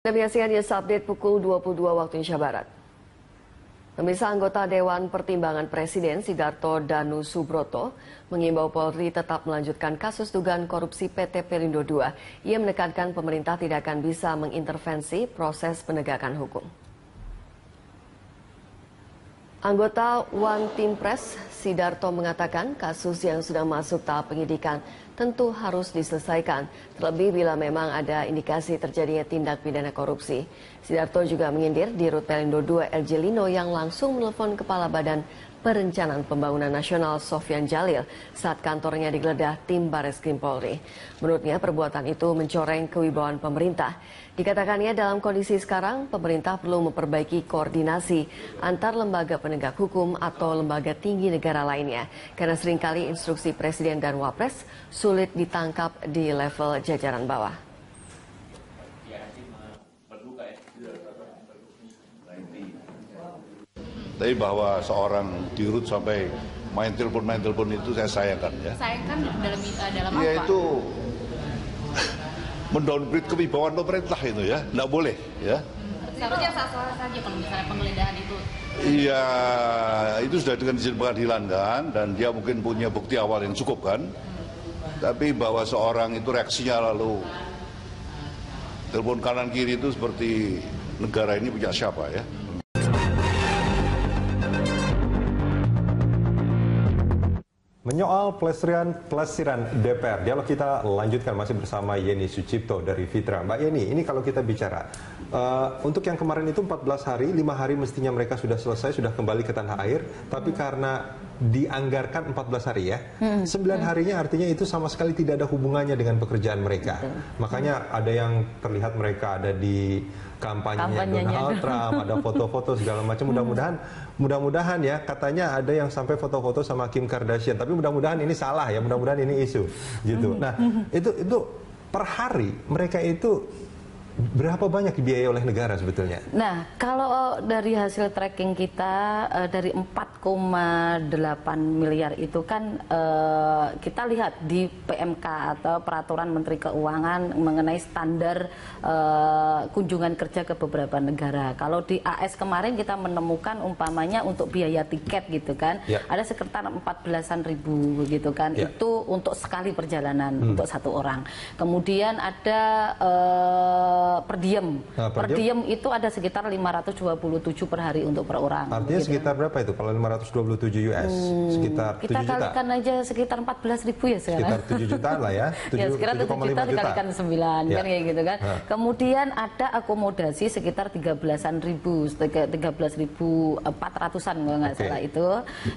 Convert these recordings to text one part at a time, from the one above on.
Demikian News Update pukul 22 waktu Indonesia Barat. Pemirsa, anggota Dewan Pertimbangan Presiden Sidarto Danu Subroto mengimbau Polri tetap melanjutkan kasus dugaan korupsi PT Pelindo II. Ia menekankan pemerintah tidak akan bisa mengintervensi proses penegakan hukum. Anggota One Team Press Sidarto mengatakan kasus yang sudah masuk tahap penyidikan tentu harus diselesaikan, terlebih bila memang ada indikasi terjadinya tindak pidana korupsi. Sidarto juga menyindir Dirut Pelindo II LJ Lino yang langsung menelpon Kepala Badan Perencanaan Pembangunan Nasional Sofyan Jalil saat kantornya digeledah tim Bareskrim Polri. Menurutnya perbuatan itu mencoreng kewibawaan pemerintah. Dikatakannya dalam kondisi sekarang, pemerintah perlu memperbaiki koordinasi antar lembaga penegak hukum atau lembaga tinggi negara lainnya. Karena seringkali instruksi Presiden dan Wapres sulit ditangkap di level jajaran bawah. Tapi bahwa seorang dirut sampai main telepon itu saya sayangkan ya. Sayangkan dalam apa? Ya itu mendowngrade kewibawaan pemerintah itu ya, nggak boleh ya. Seharusnya sah-sah saja kalau misalnya penggeledahan itu. Iya, itu sudah dengan izin pengadilan kan, dan dia mungkin punya bukti awal yang cukup kan. Tapi bahwa seorang itu reaksinya lalu telepon kanan kiri itu seperti negara ini punya siapa ya. Menyoal pelesiran DPR, dialog kita lanjutkan masih bersama Yeni Sucipto dari Fitra. Mbak Yeni, ini kalau kita bicara, untuk yang kemarin itu 14 hari, 5 hari mestinya mereka sudah selesai, sudah kembali ke tanah air, tapi karena dianggarkan 14 hari ya, 9 harinya artinya itu sama sekali tidak ada hubungannya dengan pekerjaan mereka. Makanya ada yang terlihat mereka ada di kampanye Donald Trump, ada foto-foto segala macam. Mudah-mudahan ya, katanya ada yang sampai foto-foto sama Kim Kardashian. Tapi mudah-mudahan ini salah ya, mudah-mudahan ini isu gitu. Nah, itu per hari mereka itu berapa banyak dibiayai oleh negara sebetulnya? Nah, kalau dari hasil tracking kita dari 4,8 miliar itu kan kita lihat di PMK atau Peraturan Menteri Keuangan mengenai standar kunjungan kerja ke beberapa negara. Kalau di AS kemarin kita menemukan umpamanya untuk biaya tiket gitu kan, ada sekitar 14.000 gitu kan, itu untuk sekali perjalanan untuk satu orang. Kemudian ada per diem itu ada sekitar 527 per hari untuk per orang. Artinya gitu. Sekitar berapa itu kalau 527 US? Sekitar 7 kita juta? Kita kalikan aja sekitar 14.000 ya sekarang. Sekitar 7 jutaan lah ya. 7, ya sekitar 7 juta dikalikan 9 kan kayak gitu kan. Kemudian ada akomodasi sekitar 13.400-an kalau nggak salah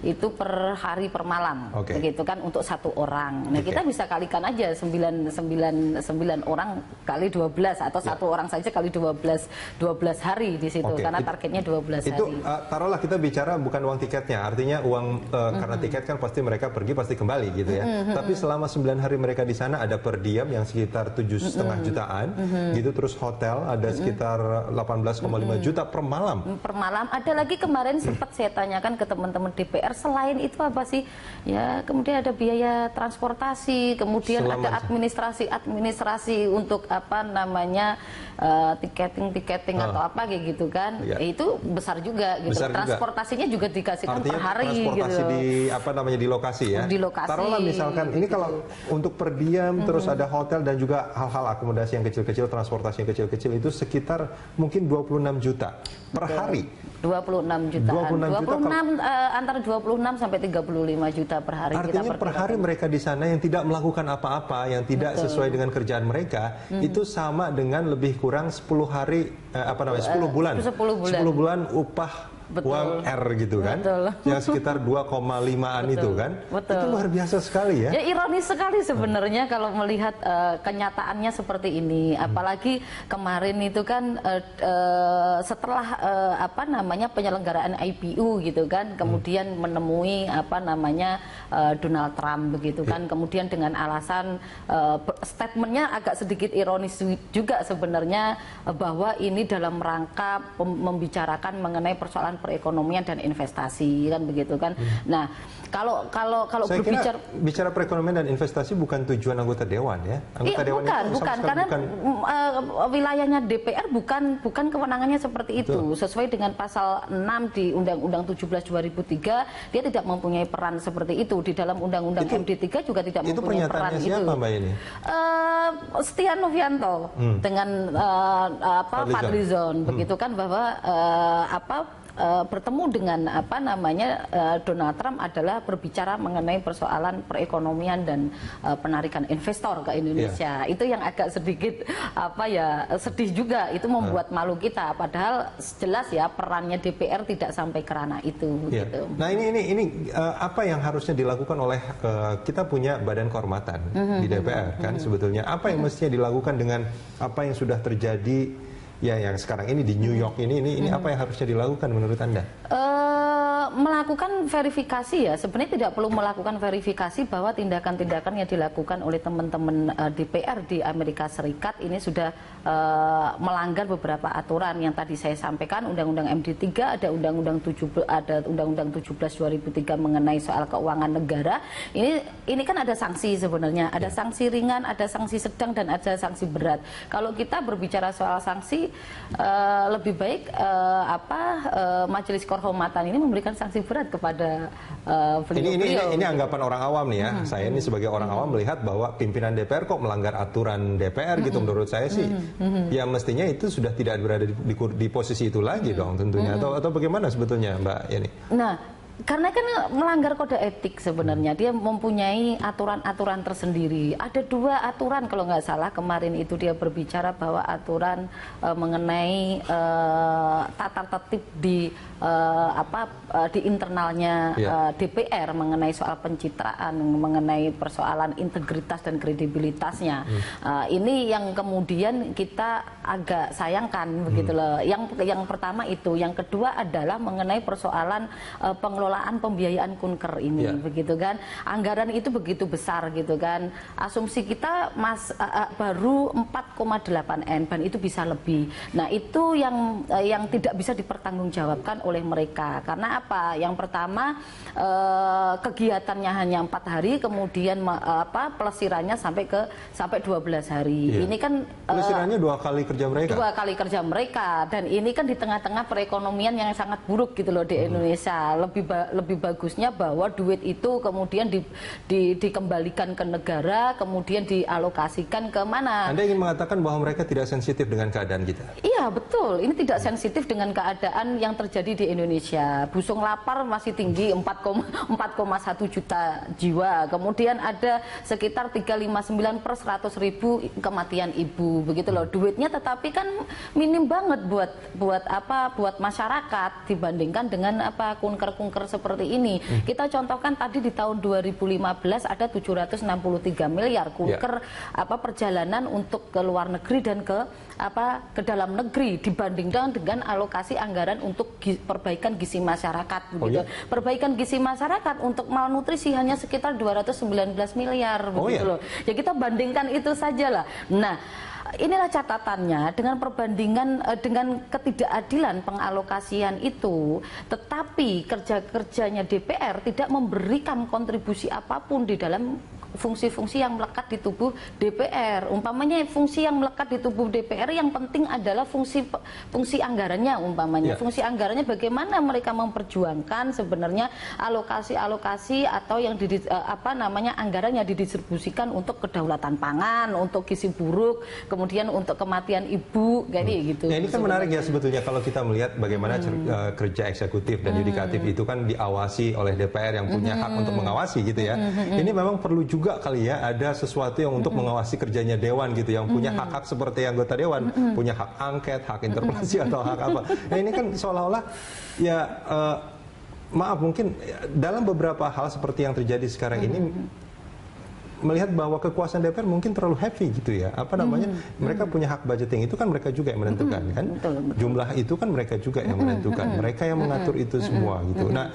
itu per hari per malam begitu kan untuk satu orang. Nah kita bisa kalikan aja 9 orang kali 12 atau satu orang saja kali 12 hari di situ karena targetnya 12 hari. Itu taruhlah kita bicara bukan uang tiketnya, artinya uang karena tiket kan pasti mereka pergi pasti kembali gitu ya. Tapi selama 9 hari mereka di sana ada per diem yang sekitar 7,5 jutaan gitu, terus hotel ada sekitar 18,5 juta per malam. Per malam. Ada lagi kemarin sempat saya tanyakan ke teman-teman DPR, selain itu apa sih? Ya, kemudian ada biaya transportasi, kemudian ada administrasi untuk apa namanya tiketing atau apa kayak gitu kan, itu besar juga gitu. Transportasinya juga dikasihkan per hari transportasi gitu. Di apa namanya di lokasi ya. Di lokasi. Taruhlah misalkan ini kalau untuk per diem terus ada hotel dan juga hal-hal akomodasi yang kecil-kecil, transportasi yang kecil-kecil itu sekitar mungkin 26 juta per hari. 26 jutaan. 26 antara 26 sampai 35 juta per hari. Artinya per hari mereka di sana yang tidak melakukan apa-apa, yang tidak sesuai dengan kerjaan mereka, itu sama dengan lebih kurang 10 hari 10 bulan. 10 bulan upah uang R gitu kan, yang sekitar 2,5an itu kan, itu luar biasa sekali ya. Ya ironis sekali sebenarnya kalau melihat kenyataannya seperti ini, apalagi kemarin itu kan setelah penyelenggaraan IPU gitu kan, kemudian menemui Donald Trump begitu kan, kemudian dengan alasan statementnya agak sedikit ironis juga sebenarnya bahwa ini dalam rangka membicarakan mengenai persoalan persoalan perekonomian dan investasi, kan begitu kan. Nah, kalau Saya berbicara bicara perekonomian dan investasi bukan tujuan anggota dewan ya. Anggota dewan itu bukan karena wilayahnya DPR bukan kewenangannya seperti itu. Sesuai dengan pasal 6 di Undang-Undang 17 2003, dia tidak mempunyai peran seperti itu. Di dalam Undang-Undang MD3 juga tidak mempunyai peran itu. Itu pernyataannya siapa, Mbak Yeni? Setia Novianto dengan Fadlizon, begitu kan, bahwa bertemu dengan Donald Trump adalah berbicara mengenai persoalan perekonomian dan penarikan investor ke Indonesia. Itu yang agak sedikit sedih juga, itu membuat malu kita, padahal jelas ya perannya DPR tidak sampai ke ranah itu gitu. Nah, ini apa yang harusnya dilakukan oleh kita punya badan kehormatan di DPR kan sebetulnya. Apa yang mestinya dilakukan dengan apa yang sudah terjadi ya yang sekarang ini di New York ini apa yang harusnya dilakukan menurut Anda? Melakukan verifikasi ya, sebenarnya tidak perlu melakukan verifikasi bahwa tindakan-tindakan yang dilakukan oleh teman-teman DPR di Amerika Serikat ini sudah melanggar beberapa aturan yang tadi saya sampaikan, Undang-Undang MD3, ada Undang-Undang 17 2003 mengenai soal keuangan negara. Ini kan ada sanksi sebenarnya, ada sanksi ringan, ada sanksi sedang, dan ada sanksi berat. Kalau kita berbicara soal sanksi, lebih baik Majelis Kehormatan ini memberikan sanksi berat kepada beliau. Ini anggapan orang awam nih ya. Saya ini sebagai orang awam melihat bahwa pimpinan DPR kok melanggar aturan DPR gitu. Menurut saya sih ya mestinya itu sudah tidak berada di posisi itu lagi dong tentunya. Atau bagaimana sebetulnya Mbak Yeni? Nah, karena kan melanggar kode etik sebenarnya, dia mempunyai aturan-aturan tersendiri. Ada 2 aturan kalau nggak salah kemarin itu dia berbicara bahwa aturan mengenai tata tertib di internalnya DPR mengenai soal pencitraan, mengenai persoalan integritas dan kredibilitasnya. Ini yang kemudian kita agak sayangkan begitu loh. Yang pertama itu, yang kedua adalah mengenai persoalan pengelolaan pembiayaan kunker ini, begitu kan. Anggaran itu begitu besar gitu kan. Asumsi kita baru 4,8 M, dan itu bisa lebih. Nah, itu yang tidak bisa dipertanggungjawabkan oleh mereka. Karena apa? Yang pertama, kegiatannya hanya 4 hari, kemudian pelesirannya sampai 12 hari. Ini kan pelesirannya 2 kali kerja mereka. 2 kali kerja mereka, dan ini kan di tengah-tengah perekonomian yang sangat buruk gitu loh di Indonesia. Lebih bagusnya bahwa duit itu kemudian dikembalikan ke negara, kemudian dialokasikan ke mana. Anda ingin mengatakan bahwa mereka tidak sensitif dengan keadaan kita? Iya, betul. Ini tidak sensitif dengan keadaan yang terjadi di Indonesia. Busung lapar masih tinggi, 4,1 juta jiwa. Kemudian ada sekitar 359 per 100.000 kematian ibu, begitu loh. Duitnya tetapi kan minim banget buat masyarakat dibandingkan dengan kunker-kunker seperti ini. Kita contohkan tadi di tahun 2015 ada 763 miliar kunker perjalanan untuk ke luar negeri dan ke dalam negeri dibandingkan dengan alokasi anggaran untuk perbaikan gizi masyarakat begitu. Perbaikan gizi masyarakat untuk malnutrisi hanya sekitar 219 miliar begitu loh. Ya kita bandingkan itu saja lah. Nah, inilah catatannya dengan perbandingan dengan ketidakadilan pengalokasian itu, tetapi kerja-kerjanya DPR tidak memberikan kontribusi apapun di dalam fungsi-fungsi yang melekat di tubuh DPR. Umpamanya fungsi yang melekat di tubuh DPR yang penting adalah fungsi anggarannya umpamanya. Fungsi anggarannya bagaimana mereka memperjuangkan sebenarnya alokasi-alokasi atau yang anggaran yang didistribusikan untuk kedaulatan pangan, untuk gizi buruk, kemudian untuk kematian ibu, kayak gitu. Nah, ini kan menarik ya sebetulnya kalau kita melihat bagaimana kerja eksekutif dan yudikatif itu kan diawasi oleh DPR yang punya hak untuk mengawasi gitu ya. Ini memang perlu juga kali ya ada sesuatu yang untuk mengawasi kerjanya dewan gitu, yang punya hak-hak seperti anggota dewan, punya hak angket, hak interpelasi atau hak apa. Nah, ini kan seolah-olah ya maaf mungkin dalam beberapa hal seperti yang terjadi sekarang ini melihat bahwa kekuasaan DPR mungkin terlalu heavy gitu ya. Mereka punya hak budgeting, itu kan mereka juga yang menentukan kan. Jumlah itu kan mereka juga yang menentukan. Mereka yang mengatur itu semua gitu. Nah,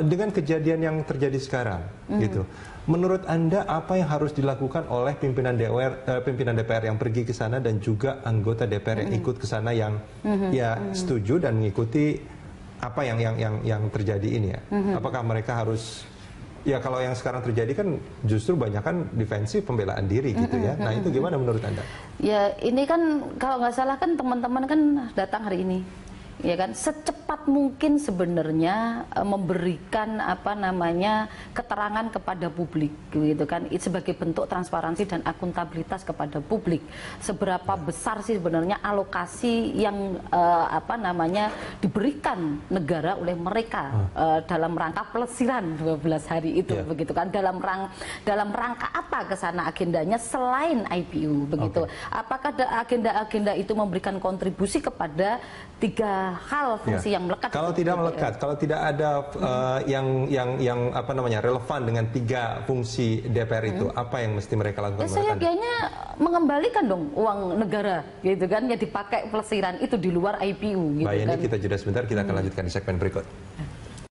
dengan kejadian yang terjadi sekarang gitu. Menurut Anda apa yang harus dilakukan oleh pimpinan DPR yang pergi ke sana dan juga anggota DPR yang ikut ke sana yang ya setuju dan mengikuti apa yang terjadi ini ya? Apakah mereka harus, ya kalau yang sekarang terjadi kan justru banyak kan defensif, pembelaan diri gitu ya. Nah itu gimana menurut Anda? Ya ini kan kalau nggak salah kan teman-teman kan datang hari ini, ya kan, secepat mungkin sebenarnya memberikan apa namanya keterangan kepada publik gitu kan, sebagai bentuk transparansi dan akuntabilitas kepada publik. Seberapa besar sih sebenarnya alokasi yang apa namanya diberikan negara oleh mereka dalam rangka pelesiran 12 hari itu begitu kan, dalam rangka apa ke sana agendanya selain IPU begitu. Apakah agenda-agenda itu memberikan kontribusi kepada 3 hal fungsi yang melekat? Kalau tidak melekat, kalau tidak ada yang apa namanya relevan dengan 3 fungsi DPR itu, apa yang mesti mereka lakukan? Saya kayaknya mengembalikan dong uang negara, gitu kan, yang dipakai pelesiran itu di luar IPU. Gitu Mbak Yeni, kan. kita jeda sebentar, kita akan lanjutkan di segmen berikut.